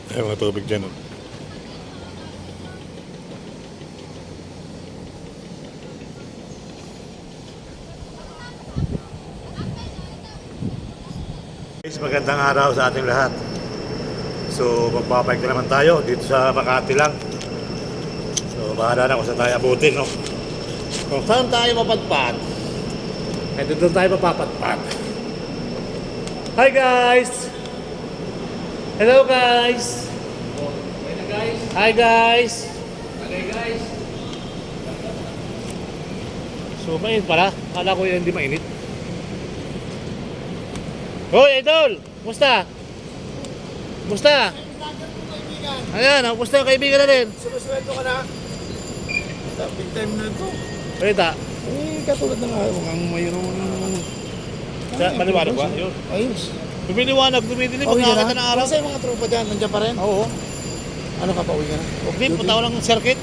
Ay, mga tubig dyan. Oh. Guys, magandang araw sa ating lahat. So, magpapayag na naman tayo dito sa Makati lang. So, bahala na kung saan tayo abutin, no? Kung saan tayo mapadpad, ay doon tayo mapapadpad. Hi guys! Hello guys! Guys, Hi guys! okay guys. So, mainit pala. Kala ko yun hindi mainit. Hoy, Idol! Musta? Musta? Ayan, musta yung kaibigan na rin? Sumasweldo ka na? Big time na ito. Balita, Katulad ng araw, mukhang mayroon ng... maniwala ba? Yun. Ayos. Lumiliwanag, dumidilim, Uwi ka magkakita na? ng araw. Kasi yung mga tropa dyan, nandiyan pa rin? Oo. Ano ka pa, uwi ka na? Hindi, punta ko lang ng circuit.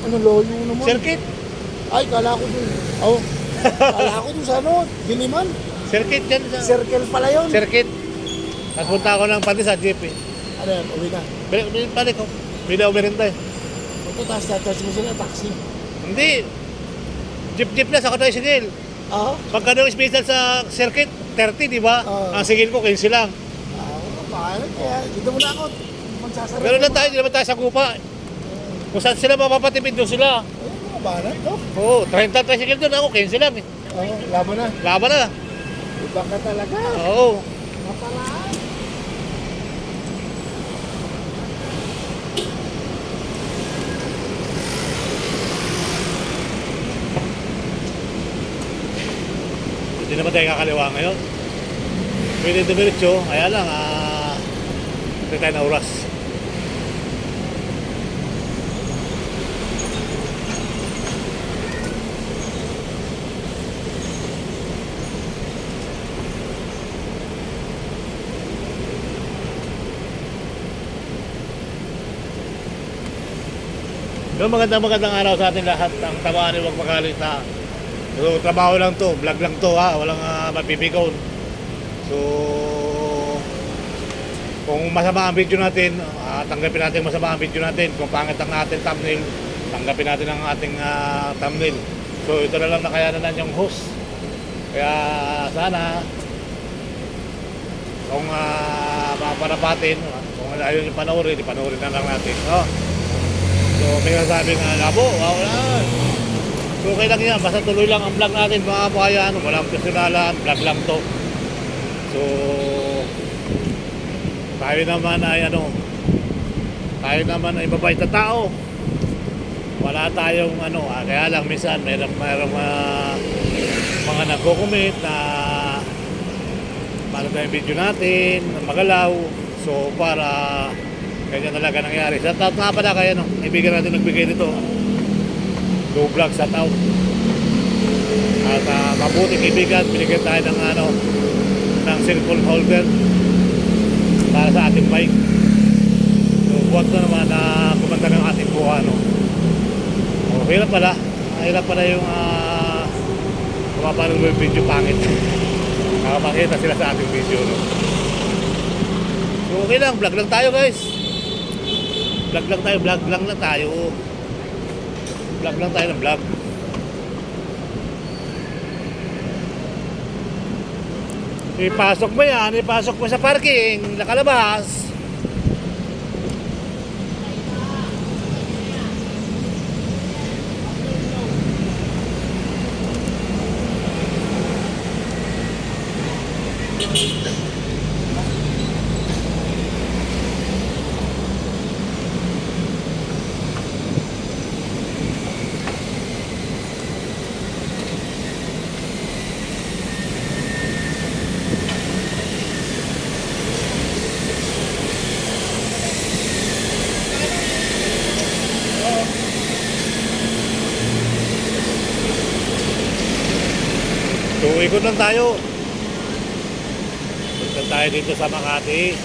Ano, loyo naman. Circuit? Ay, kala ko dun. Oh, kala ko dun sa ano, Diliman. Circuit yan. Circle pala yun. Circuit. Tapos punta ako ng pati sa jeep eh. Ano yan, uwi na. Balik ko. Bili ako merinda eh. Punta, taas na-charge mo sila, taxi. Hindi. Jeep na sa tricycle. Ah? Pagka daw special sa circuit, 30, di ba? Oo. Ang sigil ko, 15 lang. Paano kaya? Dito muna ako. Magsasarap. Pero lang tayo, di naman tayo sa kupa. Kung saan sila mapapatipid doon sila. Ayun, mga banat, no? Oo, 30 tricycle doon ako, 15 lang eh. Oo, laban na. Laban na. Iba ka talaga. Oo. Maparaan. Hindi naman tayo kakaliwa ngayon. Pwede dumiretso, kaya lang, hindi tayo na oras. So, magandang araw sa ating lahat. Ang tamaan ay huwag makalita. So, trabaho lang to, vlog lang to ha, walang mapipigaw. So, kung masama ang video natin, tanggapin natin masama ang video natin. Kung pangit ang ating thumbnail, tanggapin natin ang ating thumbnail. So, ito na lang nakayanan yung host. Kaya sana, kung mapanapatin, kung ayaw nyo panoorin, ipanoorin na lang natin. No? So, may nasabing labo, wala. So, okay lang yan. Basta tuloy lang ang vlog natin, mga kabayan. Walang personalan, vlog lang to. So, tayo naman ay tayo naman ay mabait na tao. Wala tayong kaya lang minsan mayroong mga nagko-comment na paano tayong video natin, magalaw. So, para ganyan talaga nangyari. Sa taot nga pala kaya kaibigan natin nagbigay nito. Go vlog sa taot. At mabuting kaibigan, binigyan tayo ng cellphone holder para sa ating mic. So, buwan na naman na kumanta ng ating buha, O, hirap pala yung kumapanood mo yung video pangit. Nakapakita sila sa ating video, So, okay lang, vlog lang tayo guys. Vlog lang tayo. Vlog lang tayo ng vlog. Ipasok mo sa parking, nakalabas. So, ikot lang tayo. Punta tayo dito sa Makati.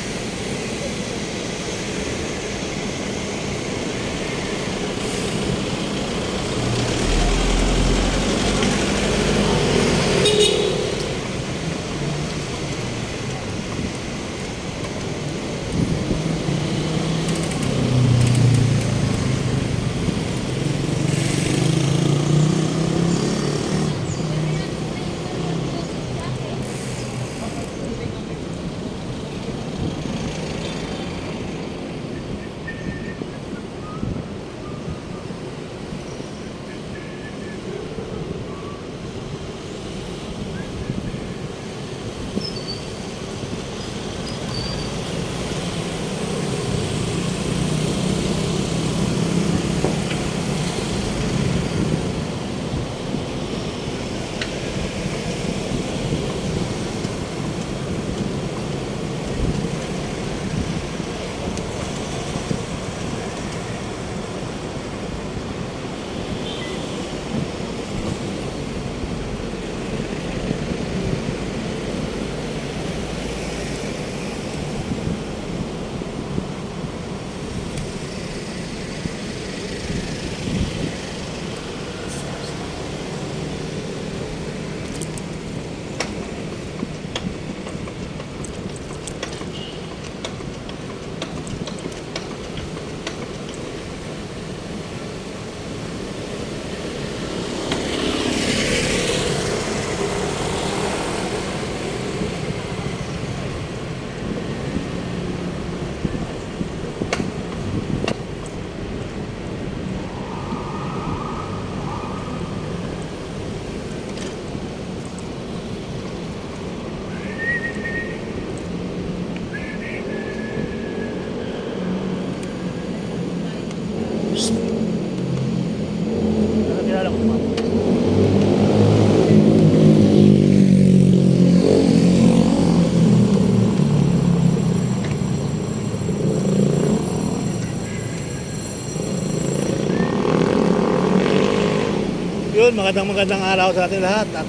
yun, magandang araw sa ating lahat. At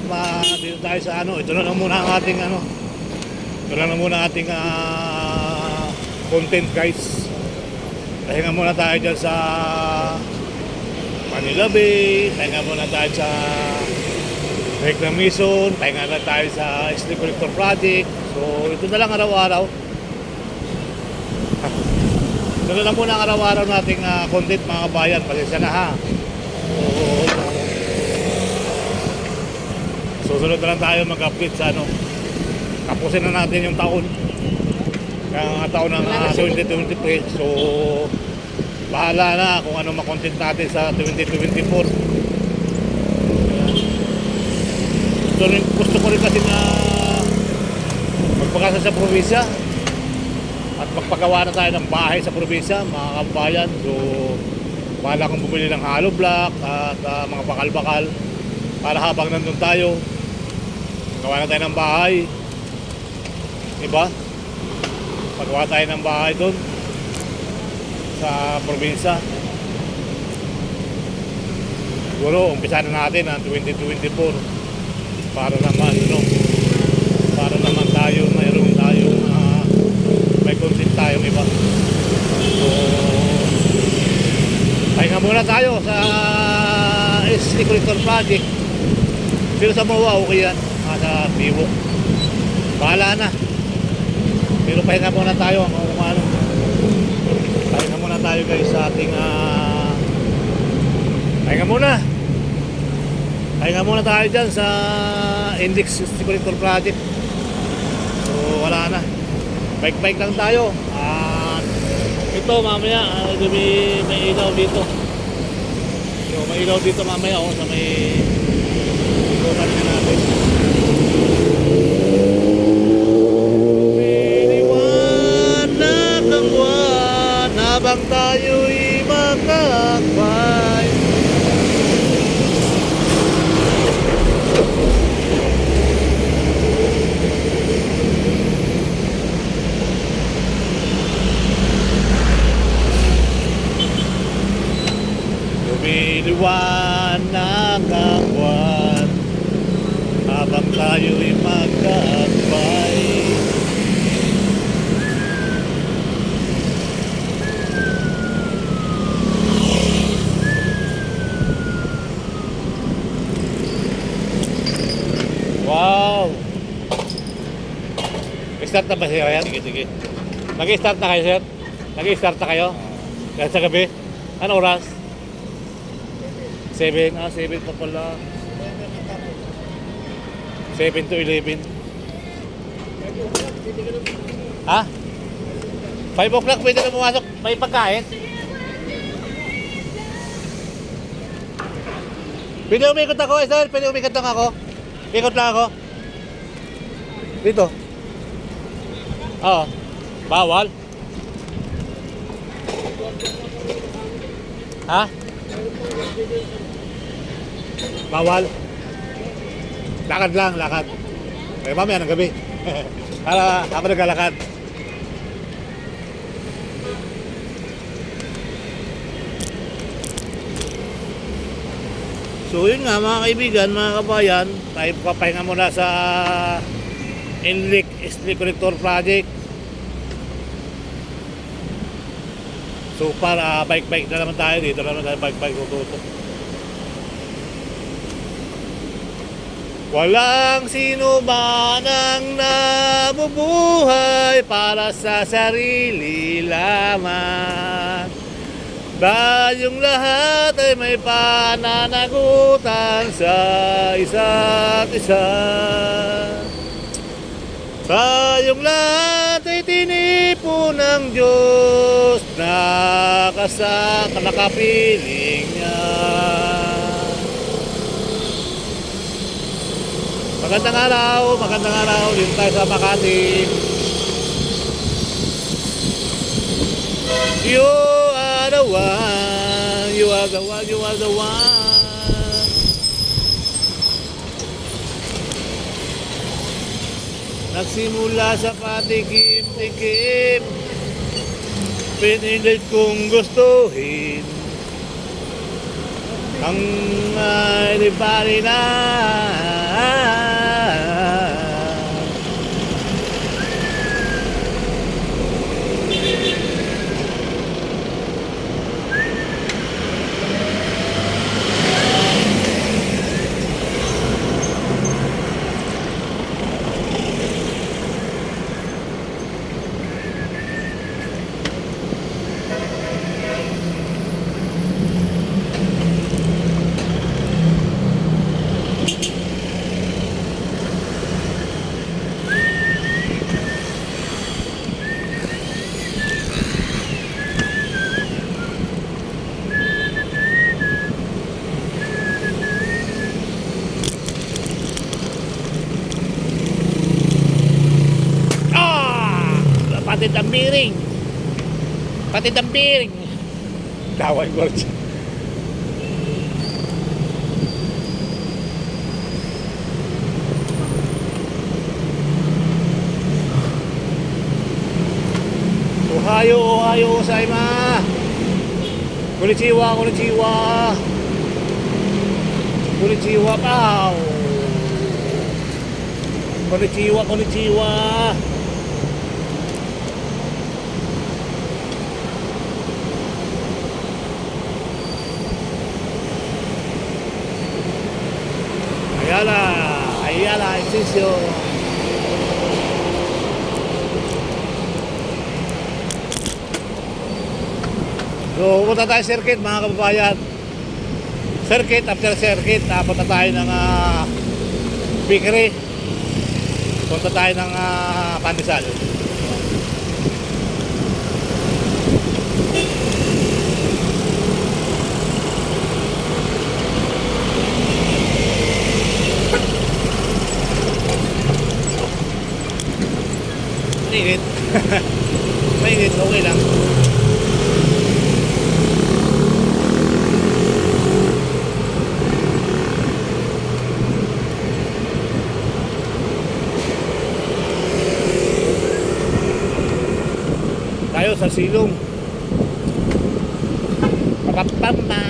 dito tayo sa ito na lang muna ang ating ito na lang muna ang ating content guys. Pahinga muna tayo dyan sa Manila Bay, pahinga muna tayo sa Reclamation, pahinga na tayo sa Street Collector Project. So ito na lang araw-araw. Ito na lang muna ang araw-araw nating content mga kabayan. Pasensya na ha. Susunod na lang tayo mag-update sa tapusin na natin yung taon. Ang taon ng 2023. So bahala na kung ano makontent natin sa 2024. So gusto ko rin kasi na magpagasa sa probinsya at magpagawa na tayo ng bahay sa probinsya mga kabayan. So bahala kong bumili ng hollow block at mga bakal-bakal para habang nandun tayo gawa na tayo ng bahay, diba? Pagawa tayo ng bahay doon sa probinsya. Siguro umpisa na natin ang 2024 para naman tayo mayroon tayong may content tayong iba. So pahinga muna tayo sa Street Collector Project. Pero sa MOA okay yan, sa Biwo bahala na. Pero pahinga muna tayo kung ano. Pahinga muna tayo guys sa ating pahinga muna tayo dyan sa Index Street Collector Project. So wala na, bike lang tayo. Ito mamaya may ilaw dito. So may ilaw dito mamaya sa may ikutan na natin. Piniwanag ng buwan habang tayo'y magkakbay. Lumiliwanag ang buwan habang tayo'y magkakbay. Wow! Start na ba siya yan? Sige. Nag-start na kayo, sir? Nag-start na kayo? Kahit sa gabi? Ano oras? 7? 7 pa pala. 7 to 11. Ha? 5 o'clock pwede na pumasok. May pagkain? Pwede umikot ako, sir? Pwede umikot lang ako? Ikot lang ako. Dito. Oo. Bawal? Ha? Bawal? Lakad lang, lakad. Eh, mamaya ng gabi. Para ako naglalakad. So yun nga mga kaibigan, mga kabayan, tayo papahinga muna sa Inlik Street Collector Project. So para bike na naman tayo, dito naman tayo bike tututok. Walang sino man ang nabubuhay para sa sarili lamang. Tayong lahat ay may pananagutan sa isa't isa. Tayong lahat ay tinipo ng Diyos na nakapiling niya. Magandang araw dito tayo sa Makati. You are the one, you are the one, you are the one. Nagsimula sa patikim-tikim, pinilit kong gustuhin. Ang anybody na pati tambiring. Pati tambiring. Tawag ko rin. Ohayo, ohayo, saima. Konnichiwa, konnichiwa. Konnichiwa, pao. Konnichiwa, konnichiwa. Ayala, ayala, exisyo. So, punta tayo circuit mga kababayan. Circuit, after circuit, punta tayo ng bakery. Punta tayo ng pandesal. Mainit. Mainit, okay lang. Tayo sa silong. Papapamba.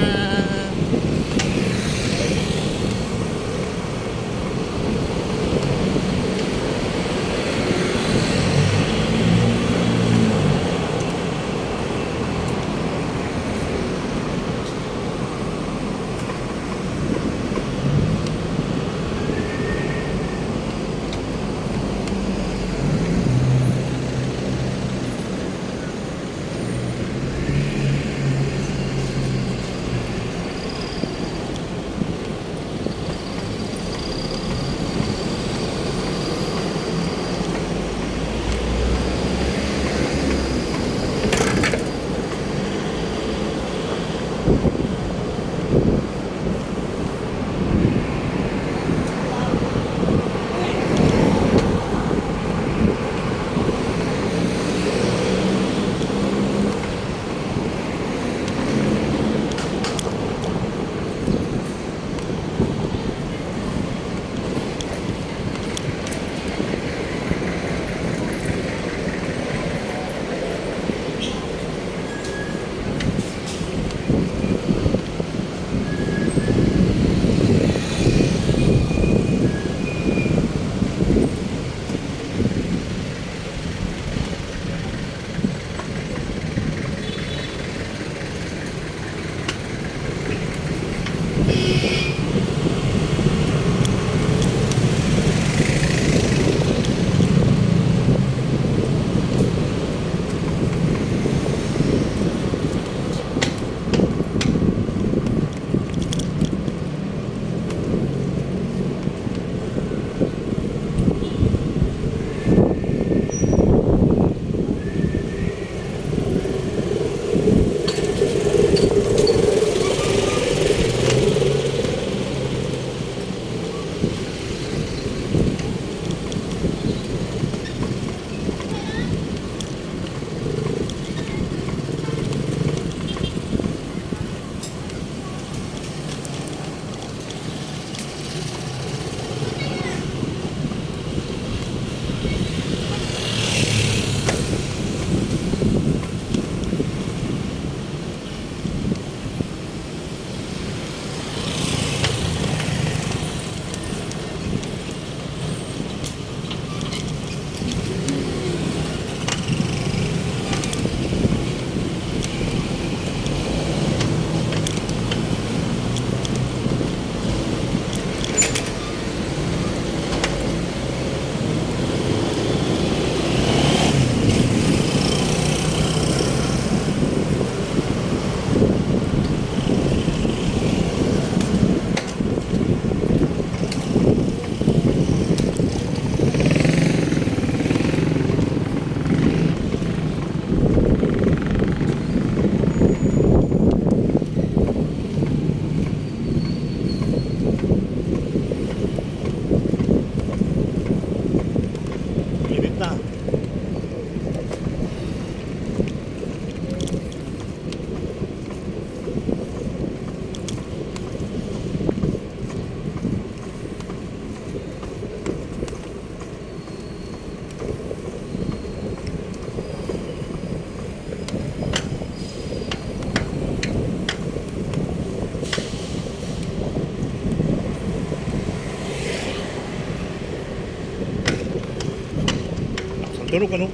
Sunog ano?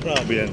Grabe yan.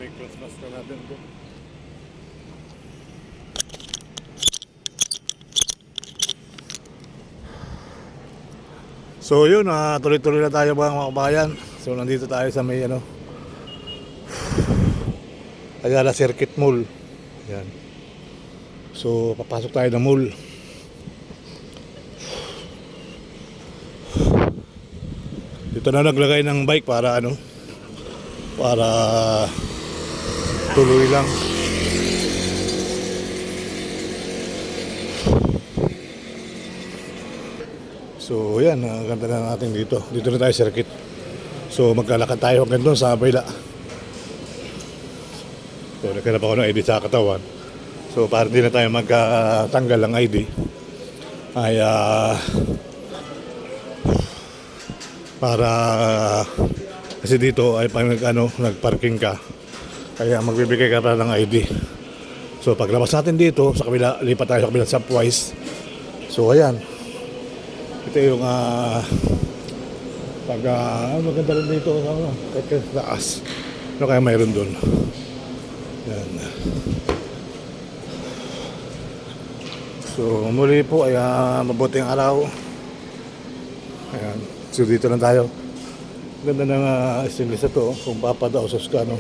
May Christmas na natin ito. So yun, tuloy-tuloy na tayo mga kabayan. So nandito tayo sa may Ayala Circuit Mall. Yan. So papasok tayo ng mall. Dito na naglagay ng bike para para tuloy lang. So yan, ganda na natin dito. Dito na tayo circuit. So maglalakad tayo hanggang doon sa Bayla. So nagkanap ako ng ID sa katawan. So para hindi na tayo magtanggal ng ID ay para kasi dito ay pag nagparking ka kaya magbibigay ka pa ng ID. So paglabas natin dito sa kabila, lipat tayo sa kabila Subwise. So ayan, ito yung maganda rin dito kahit taas. Ano kaya mayroon doon? Yan. So muli po ay mabuting araw. Ayan. So dito lang tayo. Ganda ng stainless na to kung papadaw sa skano.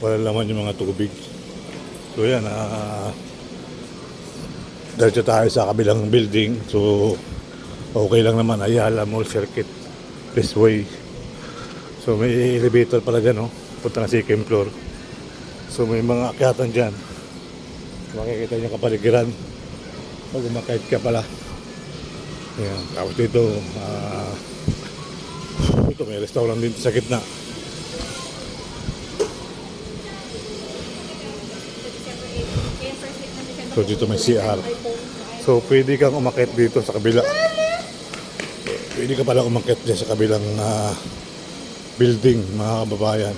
wala naman yung mga tubig. So yan, diretso tayo sa kabilang building. So okay lang naman, Ayala Mall Circuit Expressway. So may elevator pala dyan, no? Punta na second floor. So may mga akyatan dyan. Makikita nyo kapaligiran pag umakit ka pala. Ayan. Tapos dito ito may restaurant dito sa gitna. So dito may CR. So pwede kang umakit dito sa kabila. Pwede ka pala umakit dyan sa kabilang building, mga kababayan.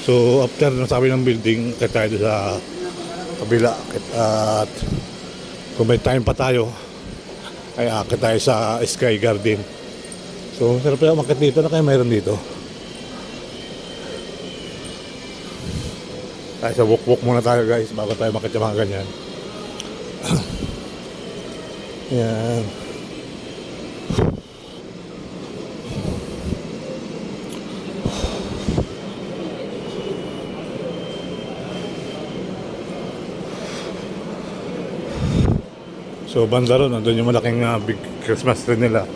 So after nasabi ng building, akit tayo sa kabila. At kung may time pa tayo, ay akit tayo sa Sky Garden. So sarap pala umakit dito. Na kaya mayroon dito? Tayo sa walk-walk muna tayo, guys, bago tayo umakit yung mga ganyan. Yan. So banda ron, nandun yung malaking big Christmas tree nila.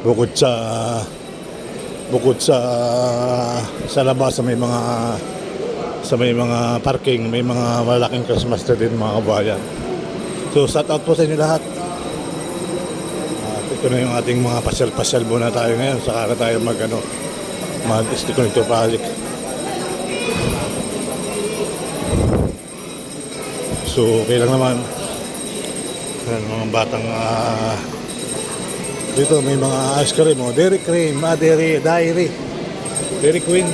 Bukod sa labas sa may mga parking, may mga malaking Christmas tree din, mga kabayan. So shout out po sa inyo lahat. Ito na yung ating mga pasyal-pasyal muna tayo ngayon. Saka na tayo mag-stick-connector project. So okay lang naman. Ayan, mga batang dito may mga ice cream, Dairy Cream, Dairy Queen.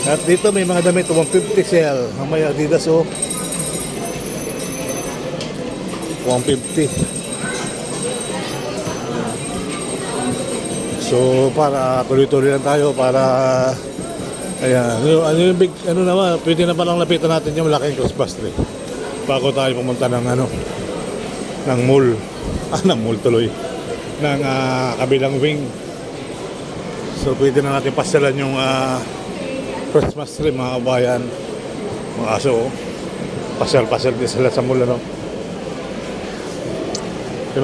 At dito may mga damit, 150 sale. May Adidas, 150. So para tuloy-tuloy lang tayo para ayan, ano yung big naman, pwede na palang lapitan natin yung malaking Christmas tree bago tayo pumunta ng ng mall. Ng mall tuloy. Ng kabilang wing. So pwede na natin pasyalan yung Christmas tree, mga kabayan. Mga aso, pasyal-pasyal din sila sa mall, yung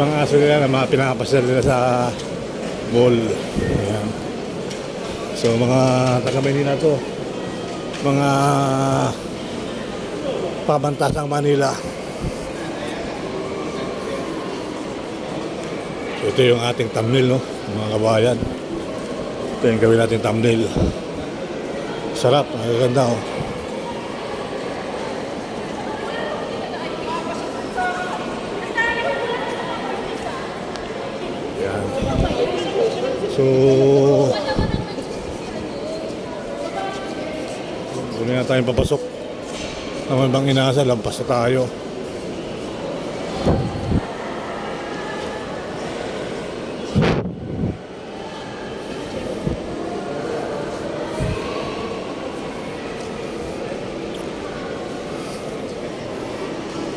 mga aso nila na mga pinapasyal nila sa mall. Ayan. So mga taga-Maynila to, mga pamantasang Manila. So ito yung ating thumbnail, mga kabayan. Ito yung gawin natin thumbnail. Sarap, magaganda, Yan. So hindi na tayong papasok. Naman bang inaasa, lampas na tayo.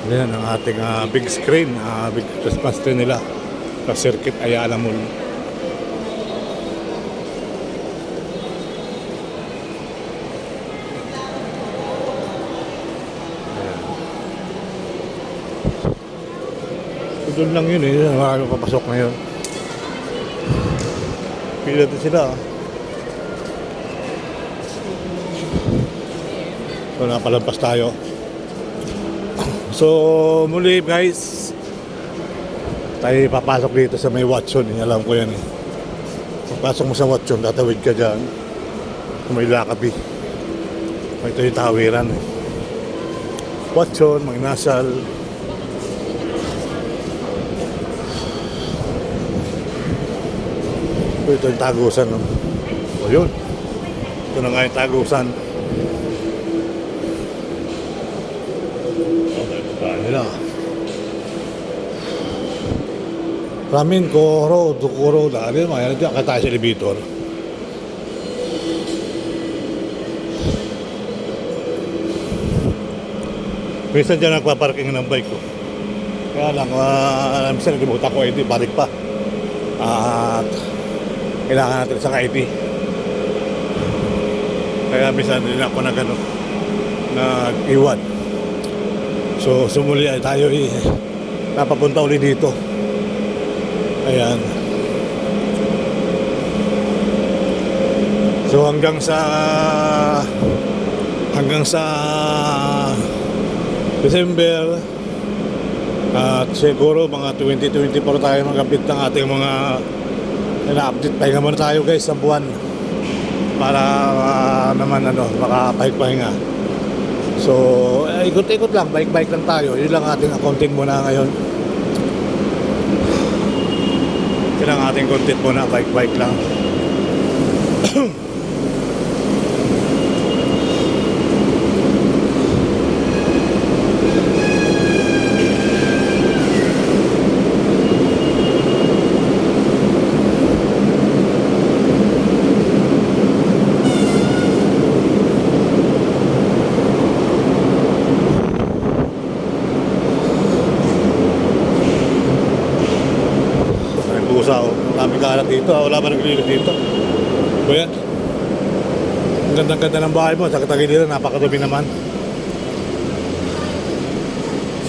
Yan ang ating big screen, big Christmas tree nila sa Circuit Ayala Mall. So, doon lang yun marami papasok ngayon. Pila din sila. So napalampas tayo. So muli, guys, tayo papasok dito sa may Watson. Alam ko yan. Papasok mo sa Watson, tatawid ka dyan. May Lakabi. Ito yung tawiran. Watson, Magnasal. Ito yung Tagusan. O yun. Ito na nga yung Tagusan. Nila. Ramin, Koro, Dukuro, dahil mga yan, kaya tayo sa elevator. Minsan dyan nagpaparking ng bike ko. Kaya lang, minsan nalimutan ko ID, balik pa. At kailangan natin sa ID. Kaya minsan din ako na gano'n, nag-iwan. So sumuli ay tayo napapunta uli dito. Ayan. So hanggang sa December at siguro mga 2024 tayo magkapit ng ating mga na-update. Pahinga muna tayo guys sa buwan para naman makapahinga. So ikot-ikot lang, bike-bike lang tayo. Yun lang ating content muna ngayon. Yun lang ating content muna, bike-bike lang. Maraming kalat dito, wala ba naglilinis dito? Kuya, ang gandang-ganda ng bahay mo, sa katagiliran, napakadumi naman.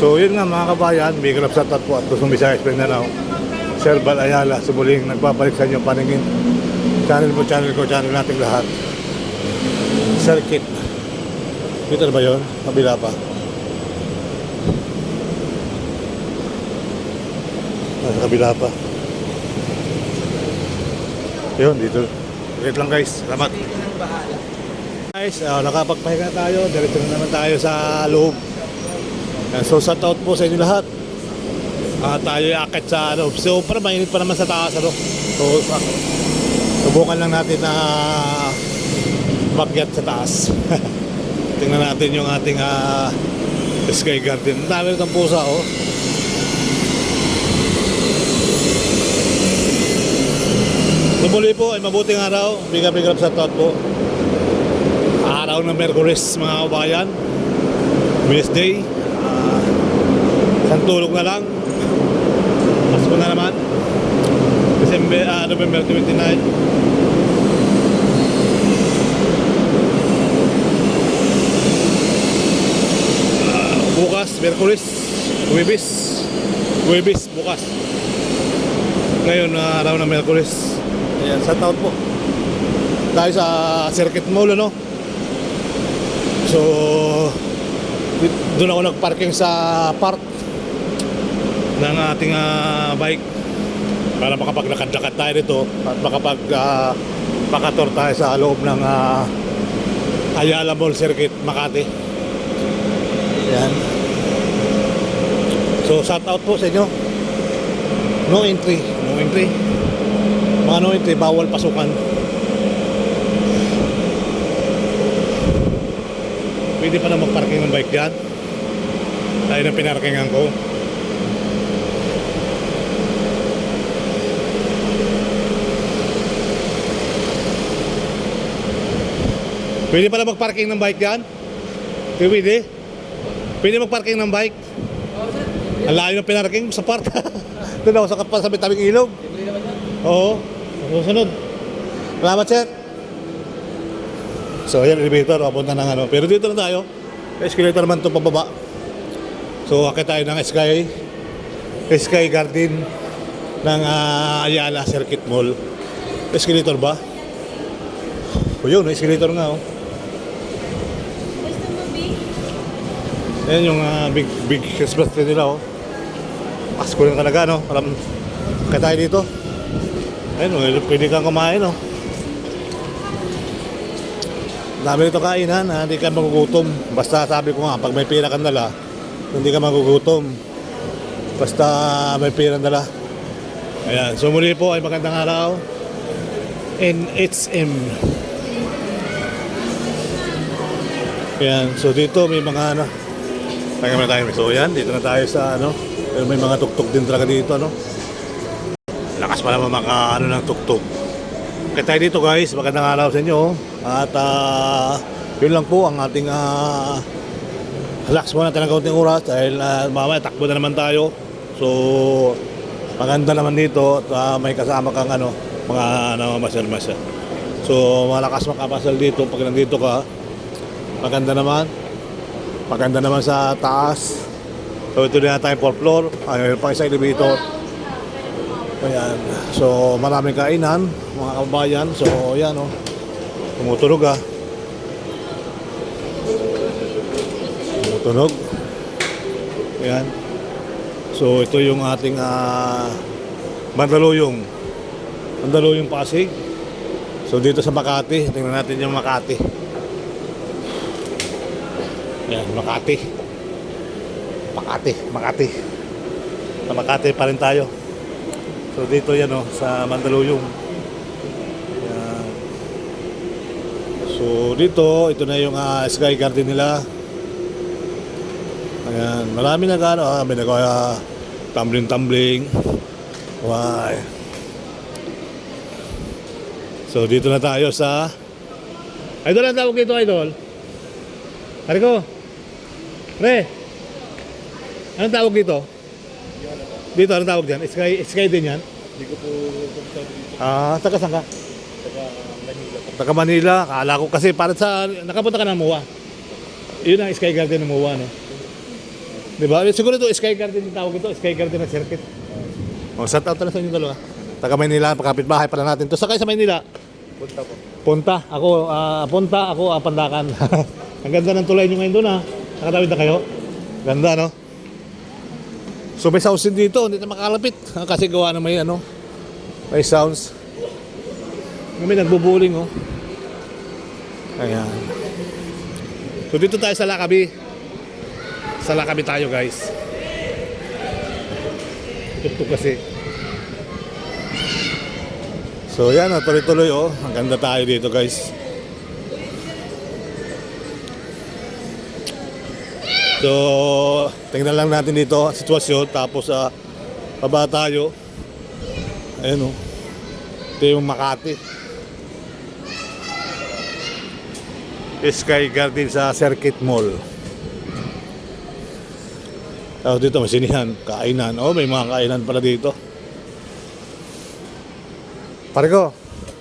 So yun nga mga kabayan, big love sa tatpo at Luzon, Visayas, Mindanao. Sir Bal Ayala, sumuling nagbabalik sa inyong paningin. Channel mo, channel ko, channel natin lahat. Circuit. Dito na ba yun? Kabila pa. Sa kabila pa. Yun, dito. Wait lang guys. Salamat. Guys, nakapagpahinga tayo. Diretso na naman tayo sa loob. So, shout out po sa inyo lahat. Tayo akit sa loob. So, para mainit pa naman sa taas. So, subukan lang natin na makyat sa taas. Tingnan natin yung ating Sky Garden. Ang dami ng pusa, oh. Tumuli po ay mabuting araw. Big up sa tot po. Araw ng Merkulis mga kabayan. Wednesday. Isang tulog na lang. Pasko na naman. November 29. Bukas, Merkulis. Huwebes bukas. Ngayon, araw ng Merkulis. Ayan, sa taon po. Tayo sa Circuit Mall, ano? So, doon ako nagparking sa park ng ating bike para makapaglakad-lakad tayo dito at makator tayo sa loob ng Ayala Mall Circuit, Makati. Ayan. So, shout out po sa inyo. No entry. Mga no entry, bawal pasukan. Pwede pa na magparking ng bike dyan. Tayo na pinarkingan ko. Pwede pa na magparking ng bike dyan? Pwede magparking ng bike? Ang layo ng pinarking sa park. Doon ako sa tabing ilog. Oo. Susunod. Salamat, sir. So, ayan, elevator. Papunta ng ano. Pero dito na tayo. Escalator naman ito pababa. So, akit tayo ng Sky Garden ng Ayala Circuit Mall. Escalator ba? O yun, escalator nga, oh. Ayan yung big Christmas tree nila, oh. Pasko lang talaga, no? Alam, kaya tayo dito. Ayun, pwede kang kumain, no? Dami nito kainan, hindi ka magugutom. Basta sabi ko nga, pag may pera kang dala, hindi ka magugutom. Basta may pera kang dala. Ayan, so muli po ay magandang araw. NHM. Ayan, so dito may mga tayo na tayo. So yan, dito na tayo sa pero may mga tuktok din talaga dito, lakas pa naman ng tuktok. Kaya tayo dito guys, magandang araw sa inyo. At yun lang po ang ating relax muna tayo ng kaunting oras dahil mamaya takbo na naman tayo. So, maganda naman dito at may kasama kang ano, mga namamasyal-masyal. So, malakas makapasal dito pag nandito ka. Maganda naman. Maganda naman sa taas. So, ito na tayong 4th floor. Ayun, pang isang elevator. Ayan. So, maraming kainan, mga kababayan. So, ayan, oh. Tumutunog, ah. Tumutunog. Ayan. So, ito yung ating Mandaluyong. Mandaluyong Pasig. So, dito sa Makati. Tingnan natin yung Makati. Ayan, Makati. Makati. Sa Makati pa rin tayo. So, dito yan, oh, sa Mandaluyong. Ayan. So, dito, ito na yung Sky Garden nila. Ayan, marami nag-ano, may tumbling. Why? So, dito na tayo sa... Idol, ang tawag dito, Idol? Hariko? Pre? Anong tawag dito? Dito, anong tawag dyan? Sky din yan? Hindi ko po kumsabi dito. Taga saan ka? Taga Manila po. Taga Manila. Kala ko kasi para sa... Nakapunta ka ng MUA. Yun ang Sky Garden ng MUA, no? Diba? Siguro ito, Sky Garden yung tawag ito. Sky Garden na circuit. Shout out na sa inyo dalawa. Taga Maynila, kapitbahay pala natin. To sakay sa Maynila. Punta po. Punta ako, Pandakan. Ang ganda ng tulay nyo ngayon doon, ha. Nakatawid na kayo. Ganda, no? So may sounds din dito, hindi na makalapit. Kasi gawa na may ano, may sounds. May nagbubuling, oh. Ayan. So dito tayo sa Lakabi. Sa Lakabi tayo, guys. Tuk-tuk kasi. So yan, tuloy-tuloy, oh. Ang ganda tayo dito, guys. So, tingnan lang natin dito ang sitwasyon. Tapos, baba tayo. Ayan, oh. Ito yung Makati. Sky Garden sa Circuit Mall. Tapos dito, may sinihan, kainan. Oh, may mga kainan pala dito. Pare ko,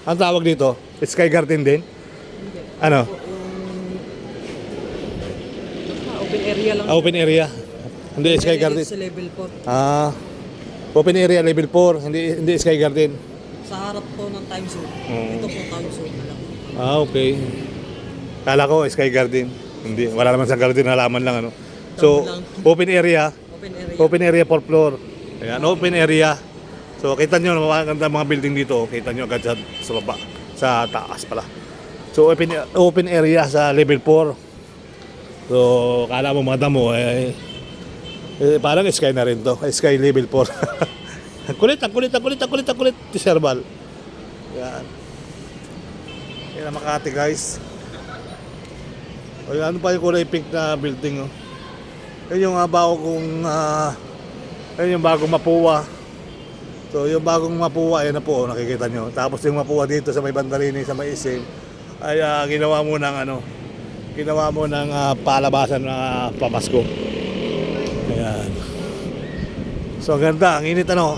ang tawag dito? Sky Garden din? Ano? Open area lang. Open area. Hindi Sky Garden. Sa level 4. Open area level 4, hindi Sky Garden. Sa harap po ng time zone. Ito po time zone na lang. Okay. Kala ko Sky Garden. Hindi, wala naman sa garden, halaman lang ano. So, open area. Open area. Open area 4th floor. Ayan, open area. So, kita nyo, maganda mga building dito. Kita nyo agad sa baba. Sa taas pala. So, open area sa level 4. So, kala mo mga damo, parang Sky na rin to. Sky level 4. Ang kulit. T-Serbal. Yan. Yan ang Makati, guys. O, ano pa yung kulay pink na building, oh. Yan yung yung bagong Mapua. So yung bagong Mapua, yan na po, nakikita nyo. Tapos yung Mapua dito sa may Bandarini, sa may Isim, ay ginawa mo ng palabasan na pamasko. Ayan. So ang ganda, ang init ano,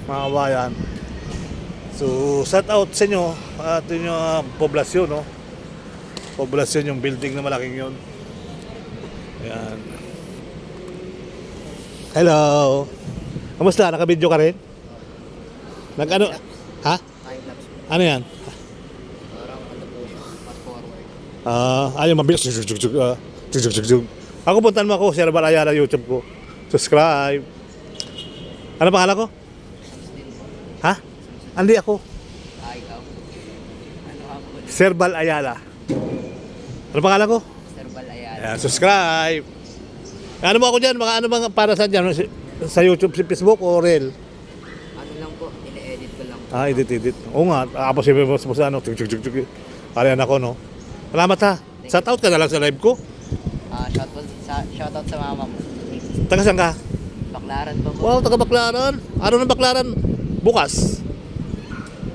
mga kabayan. So shout out sa inyo, at yung poblasyon, no? Poblasyon yung building na malaking yun. Ayan. Hello. Kamusta? Naka-video ka rin? Nag-ano? Ha? Ano yan? Ayaw mabilis. Ako puntan mo ako, Sir Barayala YouTube ko. Subscribe. Ano pangalan ko? Ha? Andi ako. Serbal Ayala. Ano pangalan ko? Serbal Ayala. Ayan, subscribe. Ano mo ako dyan? Mga ano bang para saan dyan? Sa YouTube, si Facebook o Reel? Ano lang po, ine-edit ko lang. Edit. Oo nga. Tapos si Boss mo sa ano. Kalian ako, no? Salamat ha. Shout out ka na lang sa live ko. Shoutout sa mama mo. Taga saan ka? Baklaran po po. Wow, taga Baklaran. Ano ng Baklaran? Bukas.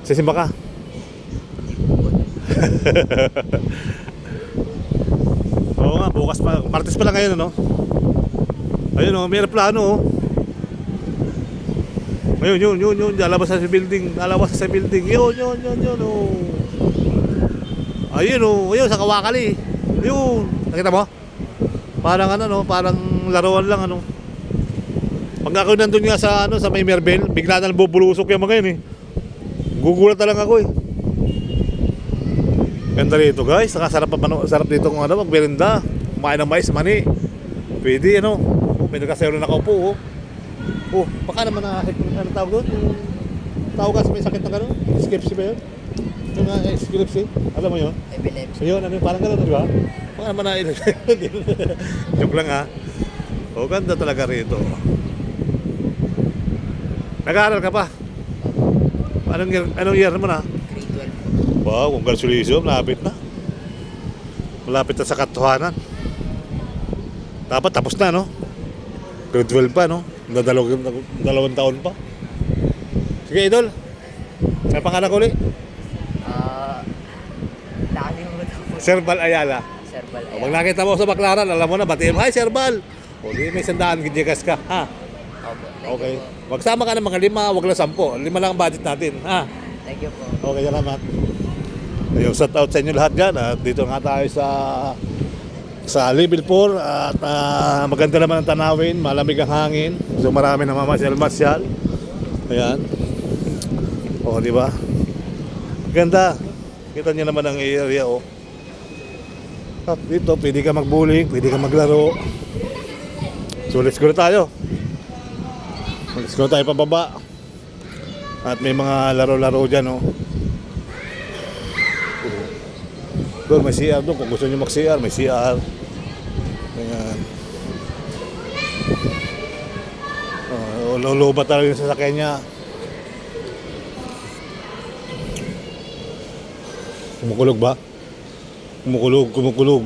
Sisimba ka. Oo nga, bukas pa. Martes pa lang ngayon, ano? Ayun, oh, may plano, oh. Yun. Lalabas sa building. Yun. Oh. Ayun, sa Kawakali. Yun. Nakita mo? Parang ano, no? Parang laruan lang, ano. Pag ako nandun nga sa, sa may Merbel, bigla na bubulusok yung mga yun, eh. Gugulat na lang ako, eh. Ganda rito, guys. Sarap dito kung magmerinda. Kumain ng mais, mani. Pwede, ano. May nagkasero na kaupo, oh. Oh, baka naman ano tawag doon? Tawag ka sa may sakit na gano'n? Epilepsy ba yun? Yung epilepsy? Alam mo yun? Epilepsy. Ayun, parang gano'n, di ba? Baka naman joke lang, ha? Oh, ganda talaga rito. Nag-aaral ka pa? Anong year naman, ha? Grade 12. Wow, congratulations, malapit na. Malapit na sa katotohanan. Dapat tapos na, no? Grade 12 pa, no? Dalawang taon pa. Sige, Idol. May pangalan ko ulit. Nakalimutan ko. Serbal Ayala. Serbal. O, pag nakita mo sa Baclaran, alam mo na, batiin mo, hi, Serbal. O, di may 100 gigigas ka, ha? Opo. Okay. Magsama ka ng mga 5, wag lang 10. 5 lang ang budget natin, ha? Thank you po. Okay, salamat. Ayun, shout out sa inyo lahat dyan. At dito nga tayo sa level 4 at maganda naman ang tanawin, malamig ang hangin. So marami na mamasyal-masyal. Ayan. O, di ba? Ganda. Kita niyo naman ang area, oh. At dito, pwede ka mag-bowling, pwede ka maglaro. So let's go na tayo. Let's go tayo pababa. At may mga laro-laro dyan, oh. Doon may CR doon, kung gusto nyo mag-CR, may CR. Ayan. Luluba talaga yung sasakyan niya. Kumukulog ba? Kumukulog.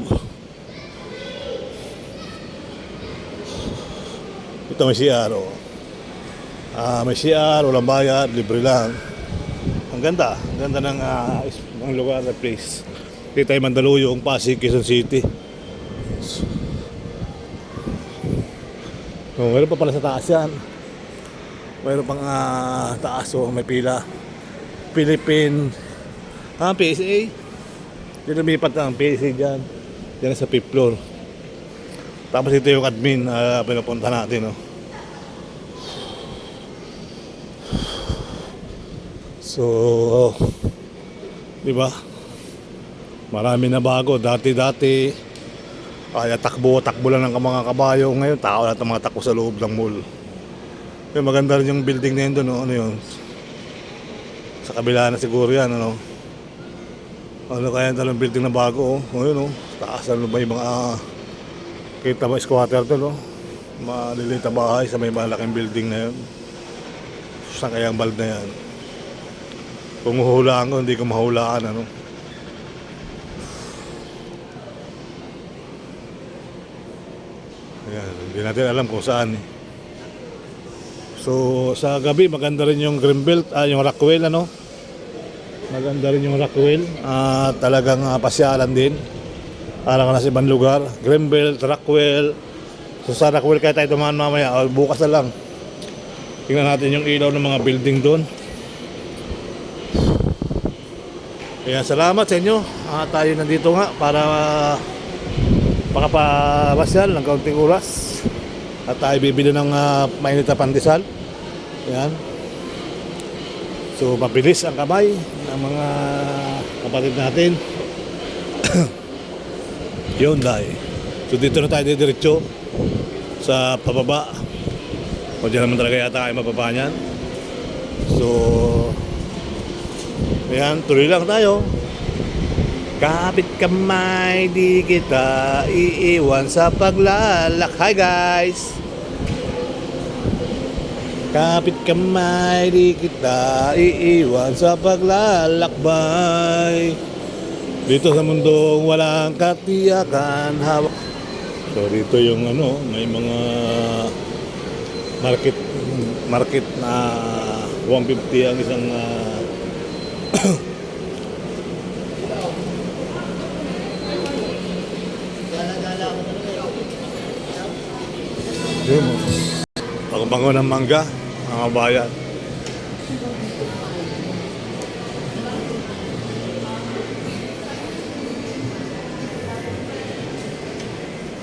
Ito may CR, oh. May CR, walang bayad, libre lang. Ang ganda ng lugar, na place. Dito tayo Mandaluyong, Pasig, Quezon City. So, meron pa pala sa taas yan. Meron pang taas, oh, may pila. Philippine PSA. Dito lumipat ang PSA dyan. Dyan sa 5th floor. Tapos ito yung admin pinapunta natin, oh. So, di ba? Marami na bago. Dati ay takbo lang ng mga kabayo. Ngayon tao lahat ng mga takbo sa loob ng mall. Yung maganda rin yung building na yun doon, no? Ano yun? Sa kabila na siguro yan, ano? Ano kaya yung talang building na bago, oh? O yun, oh. Taas, ano ba yung mga kita mo squatter to, no? Maliliit na bahay sa may malaking building na yun. Saan kaya ang bulb na yan? Kung huhulaan ko, hindi ko mahulaan, ano? Ayan, hindi natin alam kung saan, eh. So, sa gabi, maganda rin yung Greenbelt, yung Rockwell, ano? Maganda rin yung Rockwell. Talagang pasyalan din. Para ka na sa ibang lugar. Greenbelt, Rockwell. So, sa Rockwell kaya tayo tumahan mamaya. O, bukas na lang. Tingnan natin yung ilaw ng mga building doon. Kaya salamat sa inyo. Tayo nandito nga para makapabasyal ng kaunting oras. At tayo bibili ng mainit na pandesal. Ayan. So mabilis ang kamay ng mga kapatid natin. Yun dahil. So dito na tayo diretso sa pababa. O dyan naman talaga yata ay mababa niyan. So ayan, tuloy lang tayo. Kapit kamay, di kita iiwan sa paglalak. Hi guys! Kapit kamay, di kita iiwan sa paglalakbay. Dito sa mundong walang katiyakan, hawak. So dito yung may mga market na 150 ang isang Bango ng mangga, mga bayan.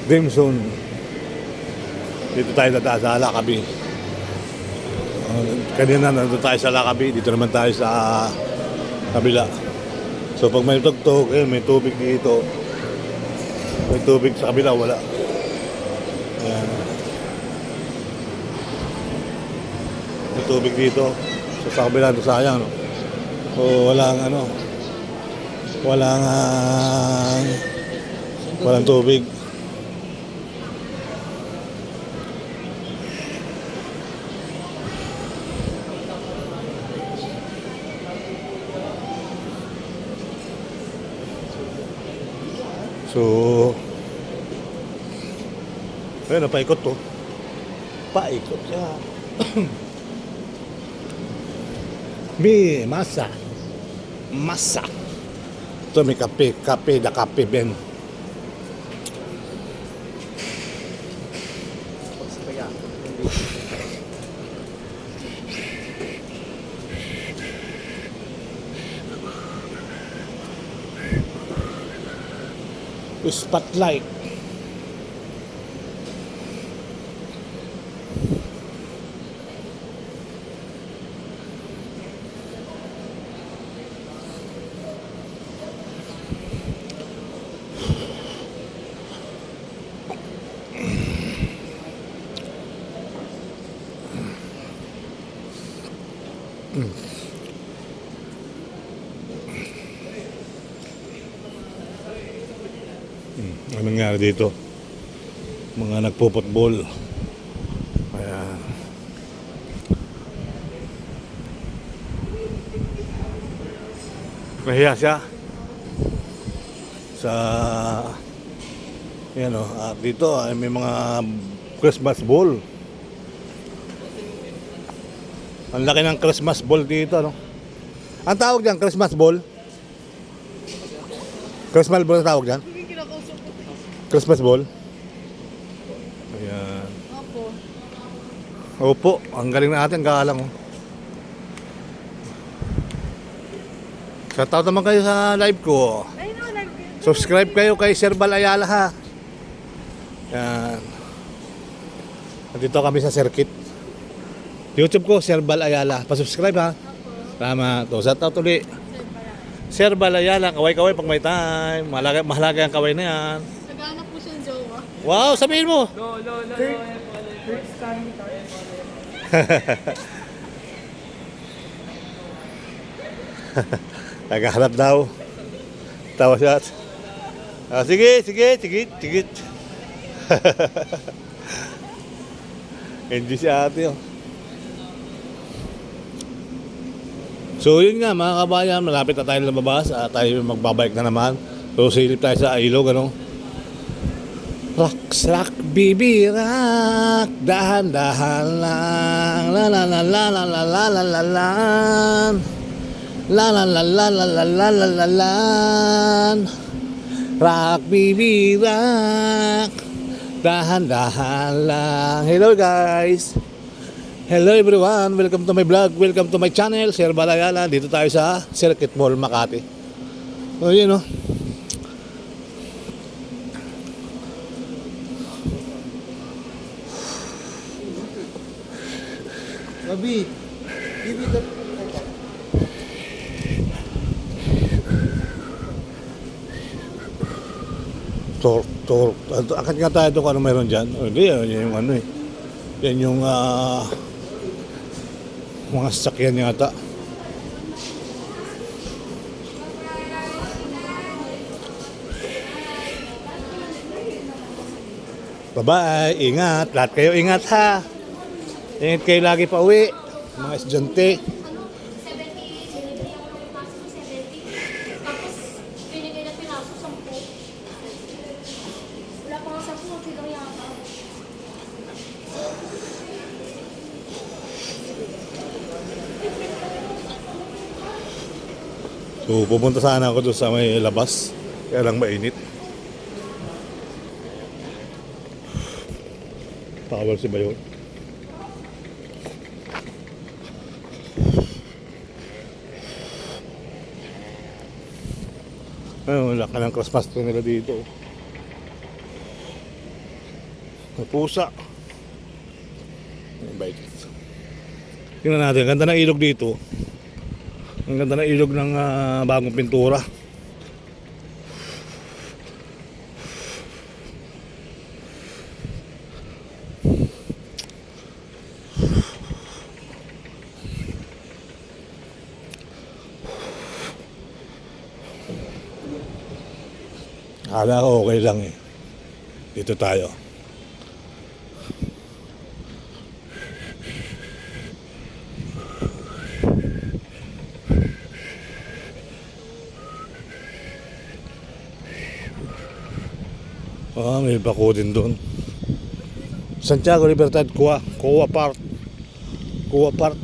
Dream Zone. Dito tayo nataas sa Lakabi. Kanina nandun tayo sa Lakabi, dito naman tayo sa kabila. So pag may tugtog, may tubig dito. May tubig sa kabila, wala. Ayan. May tubig dito. So sa kabila, sayang, no? So walang tubig. So, ayun, paikot to. Paikot siya. Masa. Masa. Ito may kape. Kape, da kape, Ben. Spotlight. Ano nangyari dito? Mga nagpo-football. Ayan. Nahiya siya sa yan o. At dito ay may mga Christmas ball. Ang laki ng Christmas ball dito, no? Ang tawag diyan, Christmas ball. Christmas ball ang tawag diyan. Christmas ball. Ayan. Opo, ang galing natin, galang. Oh. Shoutout naman kayo sa live ko. Subscribe kayo kay Sir Bal Ayala, ha. Yan. Nandito kami sa circuit. YouTube ko, Sir Bal Ayala. Pa-subscribe, ha. Tama. To, shoutout ulit. Sir Bal Ayala, kaway-kaway pag may time. Mahalaga ang kaway na yan. Naghanap po siyang jowa. Wow, sabihin mo. First time tayo. Naghahanap daw. Tawa siya. Sige. Hindi si ate, oh. So yun nga mga kabayan, malapit na tayo lumabas. Tayo magbabike na naman. So silip tayo sa ilog, ano? Rock, baby, rock. Dahan-dahan lang. La la la la la la la la la la. La la la la la la la la la la. Rock, baby, rock. Dahan-dahan lang. Hello guys. Hello everyone. Welcome to my vlog. Welcome to my channel, Sir Bal Ayala. Dito tayo sa Circuit Mall, Makati. O yun, o. Gabi. Give me the... Tor. Akit nga tayo ito kung ano mayroon dyan. O, hindi, yan yung ano eh. Yan yung mga sasakyan yata. Bye-bye. Ingat. Lahat kayo ingat, ha. Ingat kayo lagi pa uwi. Mga estudyante. 70, binibigyan ko ng pasok ng 70. Tapos, binigay na pinaso 10. Wala pa nga 10, kilang yata. So, pupunta sana ako doon sa may labas. Kaya lang mainit. Tawal si Bayon. Ayun, wala ka ng Christmas tree nila dito. May pusa. Bait. Tingnan natin, ang ganda ng ilog dito. Ang ganda ng ilog ng bagong pintura. Akala ko okay lang eh. Dito tayo. May bako din doon. Santiago Libertad, Coa Park. Coa Park.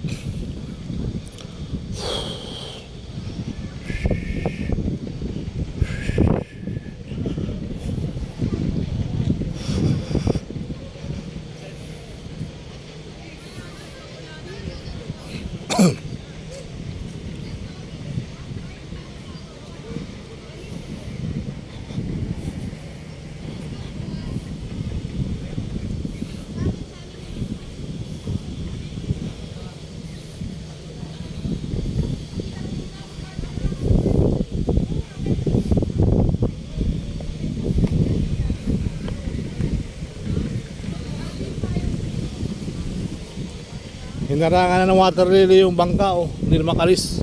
Hinarangan na ng water lily yung bangka, oh. Hindi na makalis.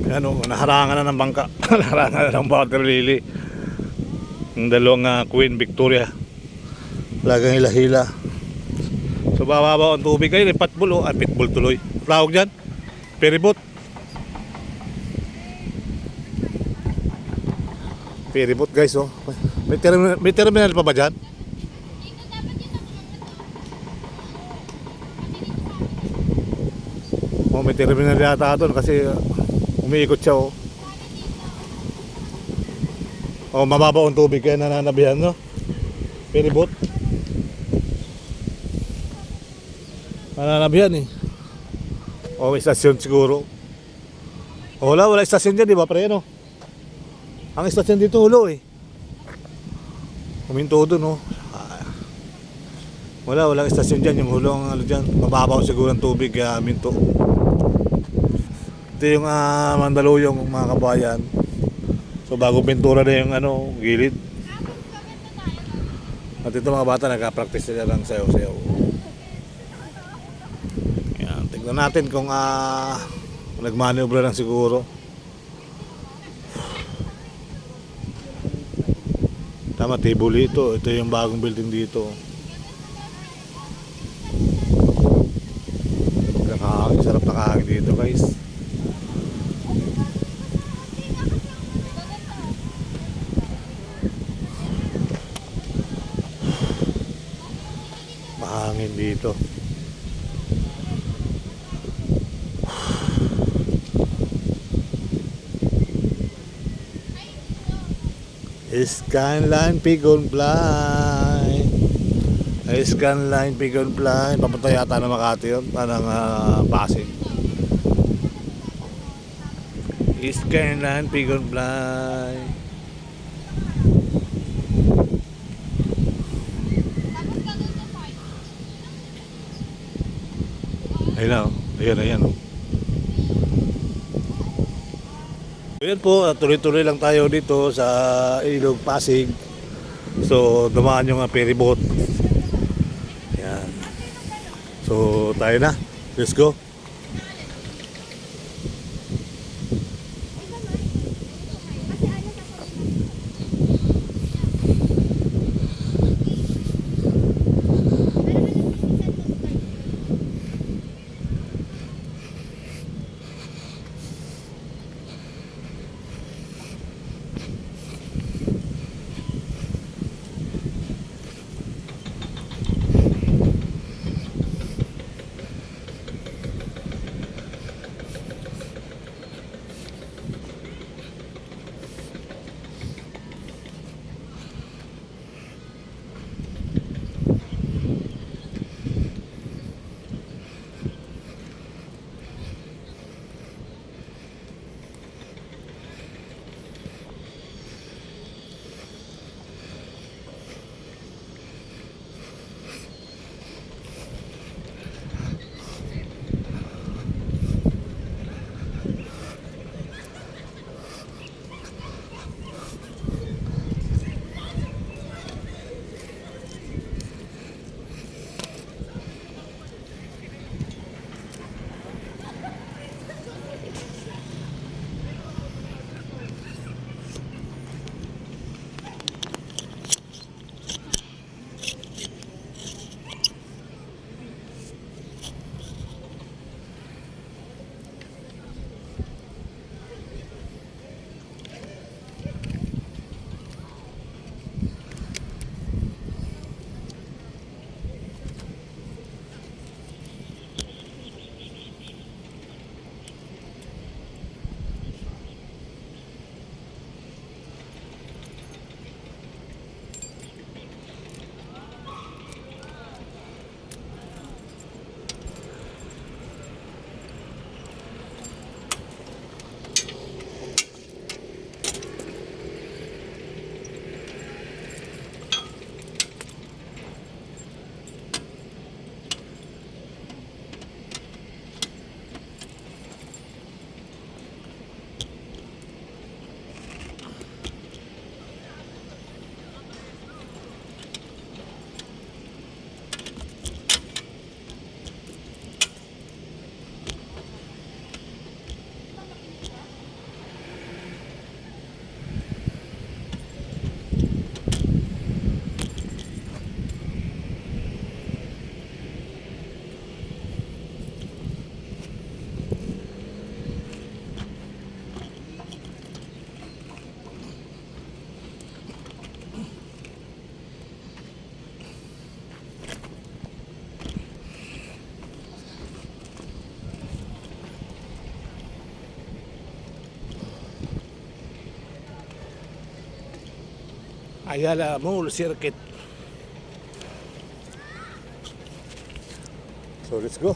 Ano, naharangan na ng bangka. Naharangan na ng water lily. Yung dalawang Queen Victoria. Lagang hila-hila. So bababa ang tubig kayo, patbull, oh. Ay, pitbull tuloy. Tawag dyan, ferryboat. Ferryboat guys, oh. May terminal pa ba dyan? Oh, may terminal yata doon kasi umiikot siya, oh. Oh, mababaw ang tubig kaya nananabihan, no? Ferryboat. Nananabihan eh. Oh, may istasyon siguro. Oh, wala istasyon dyan, di ba, pre, no? Ang istasyon dito hulo eh. Huminto doon, oh. Walang istasyon dyan, yung hulong ano dyan, mababaw siguro ang tubig kaya minto. Ito yung Mandaluyong mga kabayan. So bago pintura na yung gilid. At ito mga bata nagka-practice sila lang sayaw-sayaw. Yan, tignan natin kung nagmanubra lang siguro. Tama, Tibuli ito. Ito yung bagong building dito. Sarap na kahangin dito guys. Mahangin dito. Skyline Pigon Blind. Skyline Pigon Blind. Papunta yata na Makati yun. Parang Pasig. Skyline Pigon Blind. Ayun na, ayan. Ayan po, tuloy-tuloy lang tayo dito sa Ilog Pasig. So, dumaan yung ferryboat. Ayan. So, tayo na. Let's go. Ayala Mall Circuit. So let's go.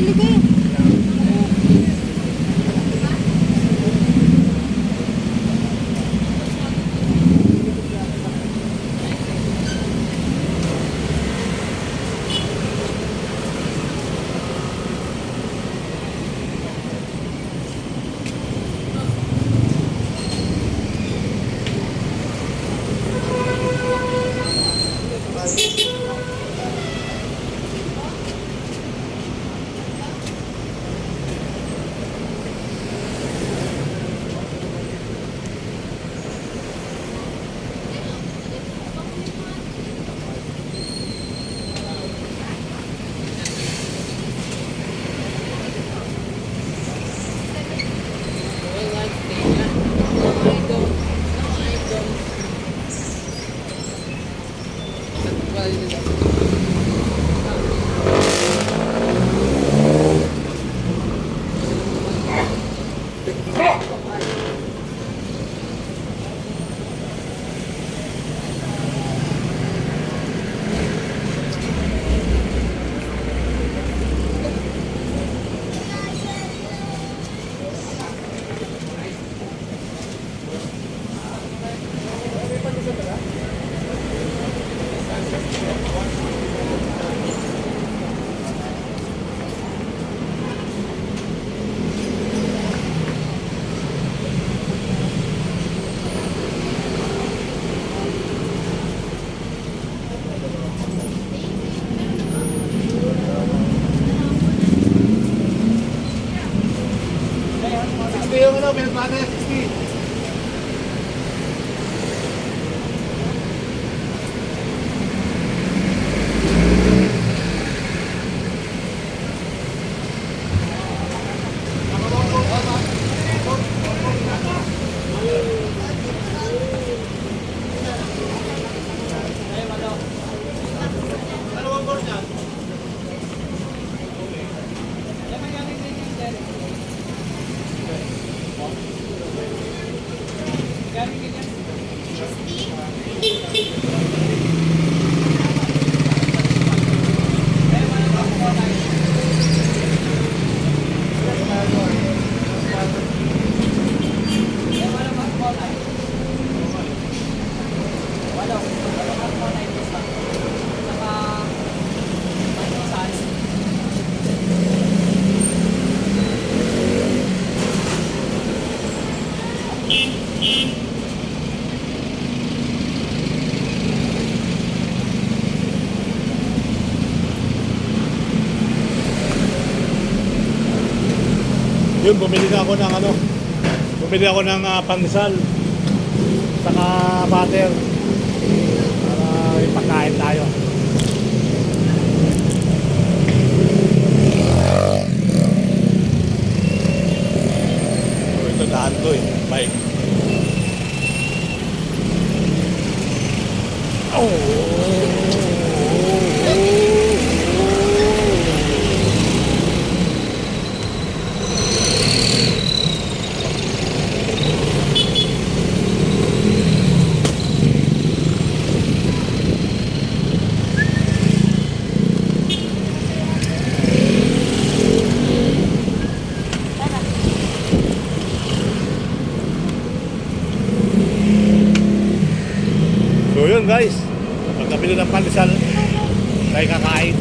bumili ka. Yung ano, pinagpana 60. Yun, bumili na ako ng ano. Bumili ako ng pandesal. Saka butter. Para ipakain tayo. Ito daan to eh. Bike. So yun guys, pagkabili ng pandesal, tayo kakain.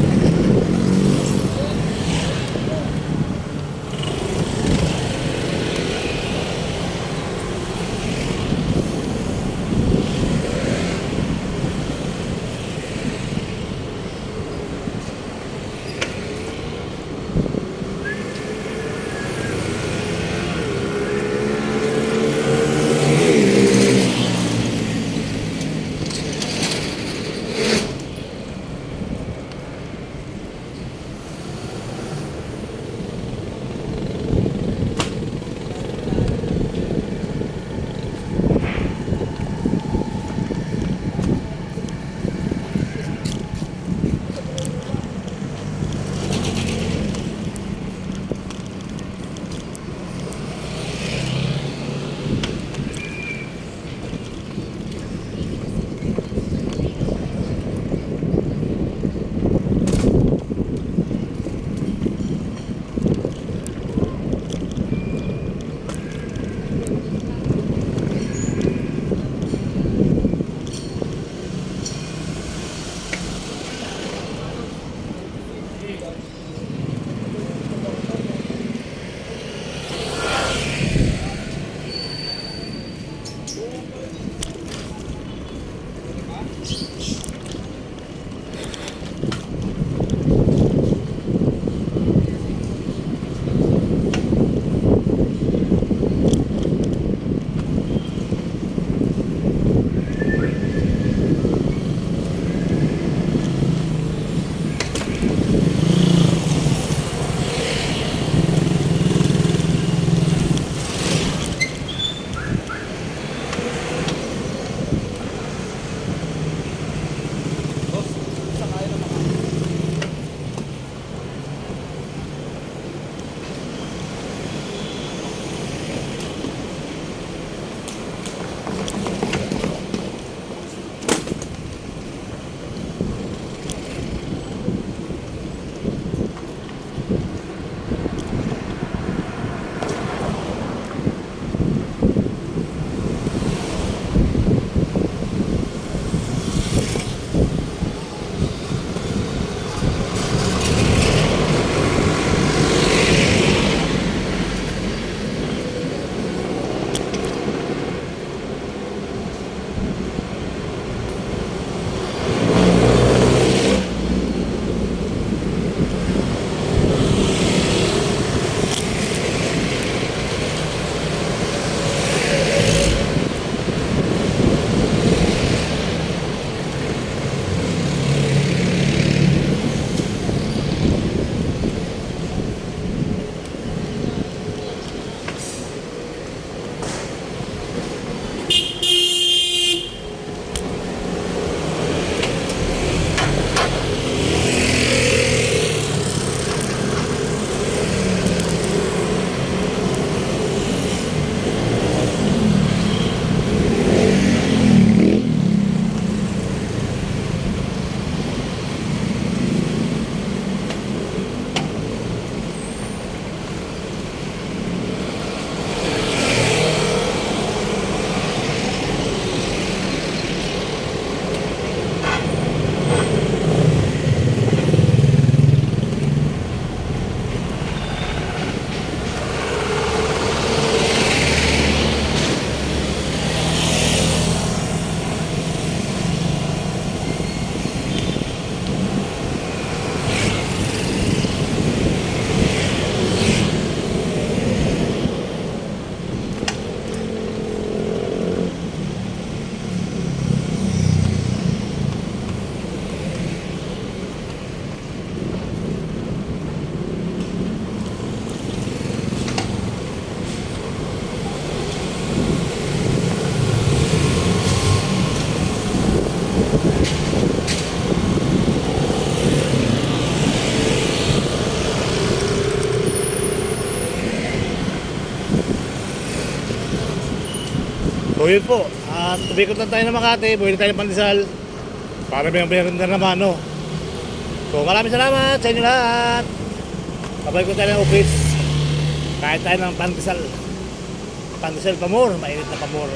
So yun po, at umikot lang tayo ng Makati, bumili tayo ng pandesal para may na naman, no? So maraming salamat sa inyo lahat. Kabay ko tayo ng office. Kahit tayo ng pandesal. Pandesal pamor, mainit na pamor.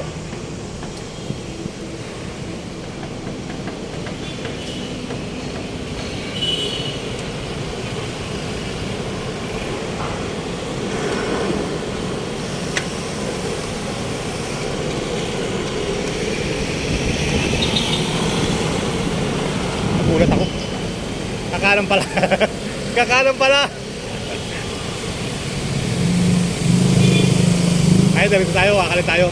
Nagulat ako. Kakanan pala. Kakanan pala. Ay, dito tayo. Kakalit tayo.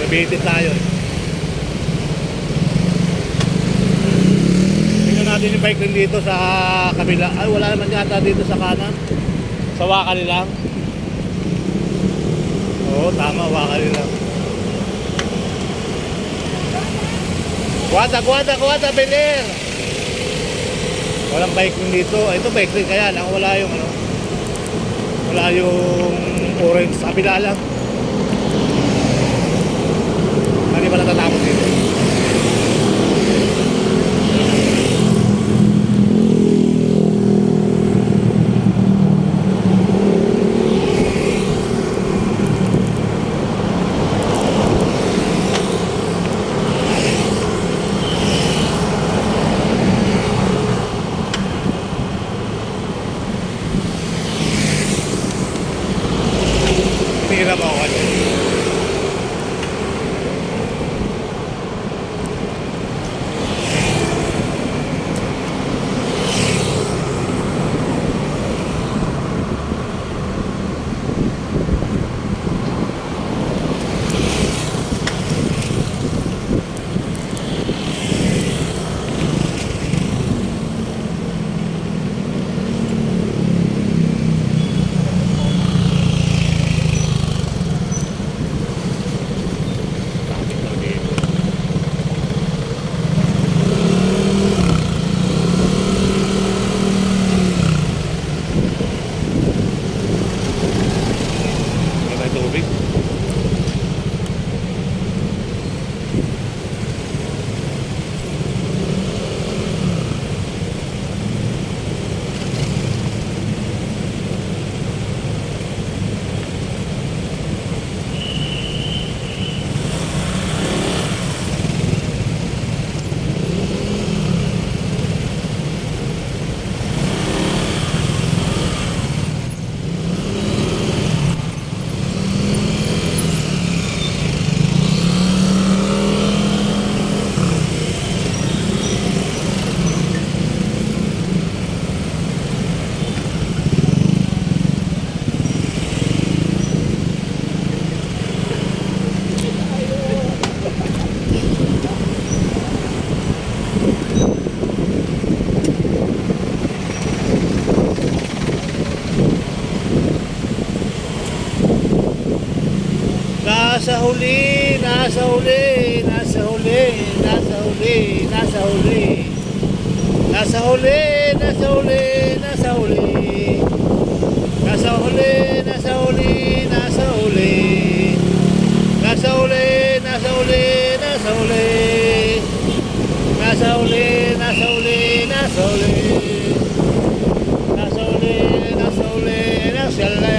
Nabitin tayo. Tingnan natin yung bike rin dito sa kabila. Ay, wala naman yata dito sa kanan. Sa Wakali lang. Oo, tama. Wakali lang. Kuwata, Beler! Walang bike rin dito. Ito bike rin kaya lang. Wala yung ano. Wala yung orange. Sa kabila lang. Hindi pa natatapos dito. Hirap ako kasi. May tubig. Nasa huli, nasa huli, nasa huli, nasa huli, nasa huli. Nasa huli, nasa huli, nasa huli. Nasa huli, nasa huli, nasa huli. Nasa huli, nasa huli, nasa huli. Nasa huli, nasa huli, nasa huli. Nasa huli, nasa huli, nasa huli.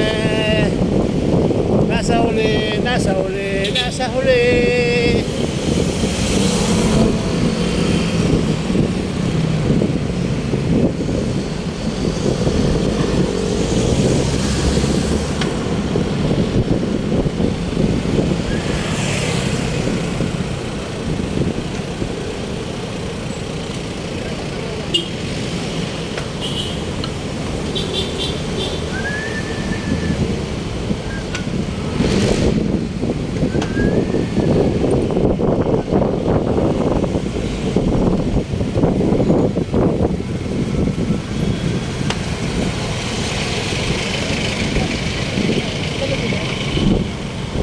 Nasa huli, nasa huli, nasa huli.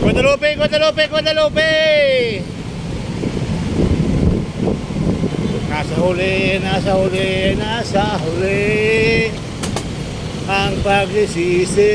Guadalupe, Guadalupe, Guadalupe! Nasa huli, nasa huli, nasa huli ang pagsisisi.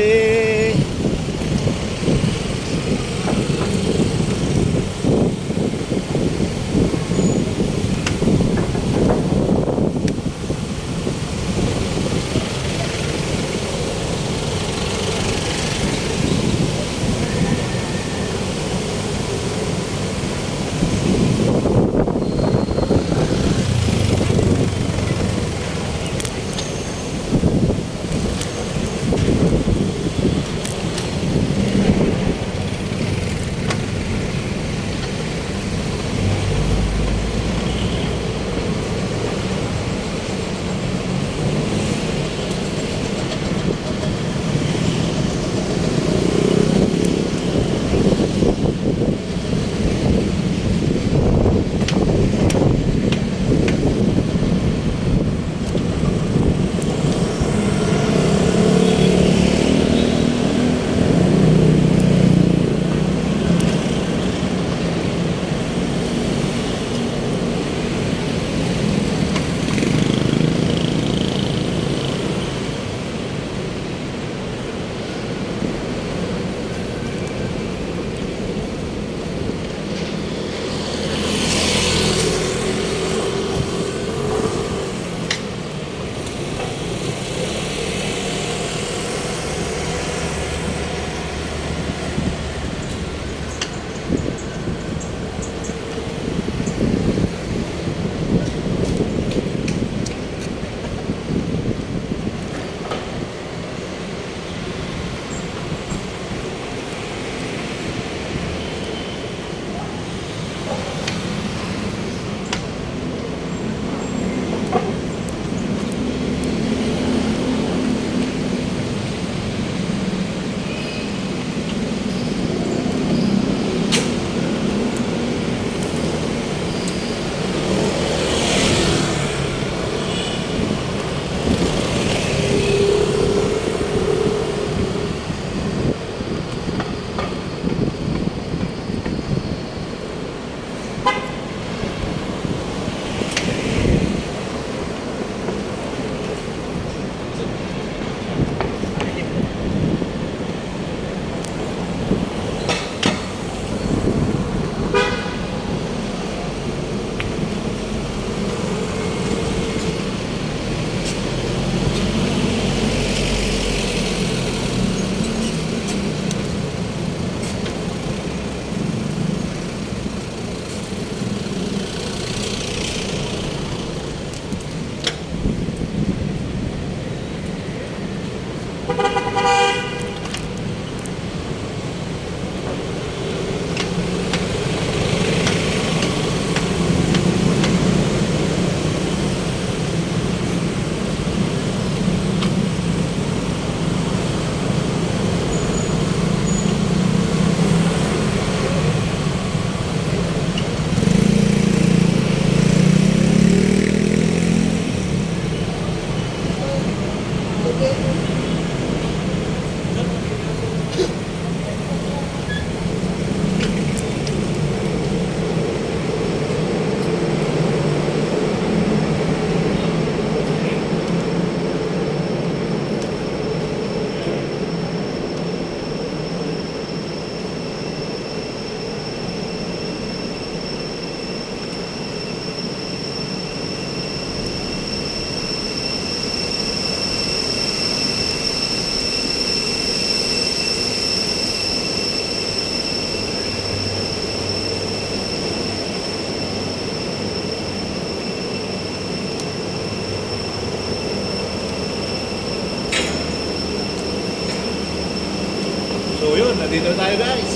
yun, nandito tayo guys.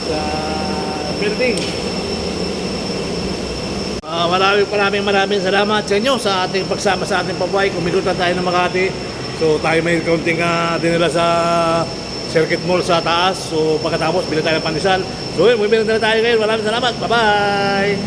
Sa building. Maraming salamat sa inyo sa ating pagsama sa ating pabuhay. Kumikutan tayo ng Makati. So tayo may kaunting dinala sa Circuit Mall sa taas. So pagkatapos, bilhin tayo ng pandesal. So yun, bumibili na tayo ngayon. Maraming salamat. Bye-bye!